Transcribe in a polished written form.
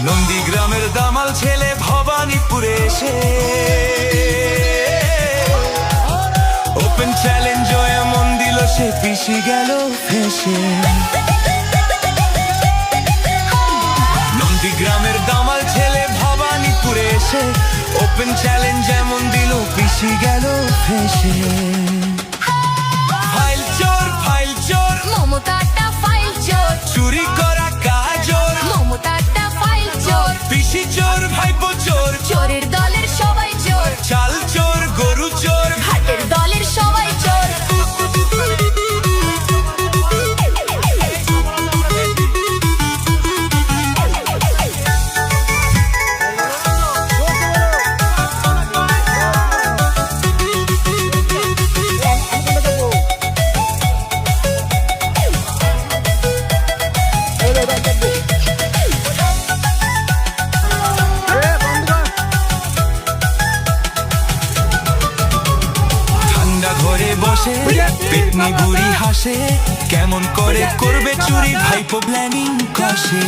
নন্দীগ্রামের দামাল ছেলে ভবানীপুরে এসে ওপেন চ্যালেঞ্জ এমন দিল সে পিছি গেল ফেসে। নন্দীগ্রামের দামাল ছেলে ভবানীপুরে এসে ওপেন চ্যালেঞ্জ এমন দিল পিছি গেল ফেসে। ফাইল চোর মমতাটা ফাইল চোর, চুরি করা কাজর মমতাটা ফাইল চোর, পিসি চোর ভাইপো চোর, চোরের দলের সবাই চোর, চাল চোর গরু চোর, হাটের দলের সবাই চোর। ঘরে বসে পেটনি বুড়ি হাসে, কেমন করে করবে চুরি ভাইপো প্ল্যানিং কষে।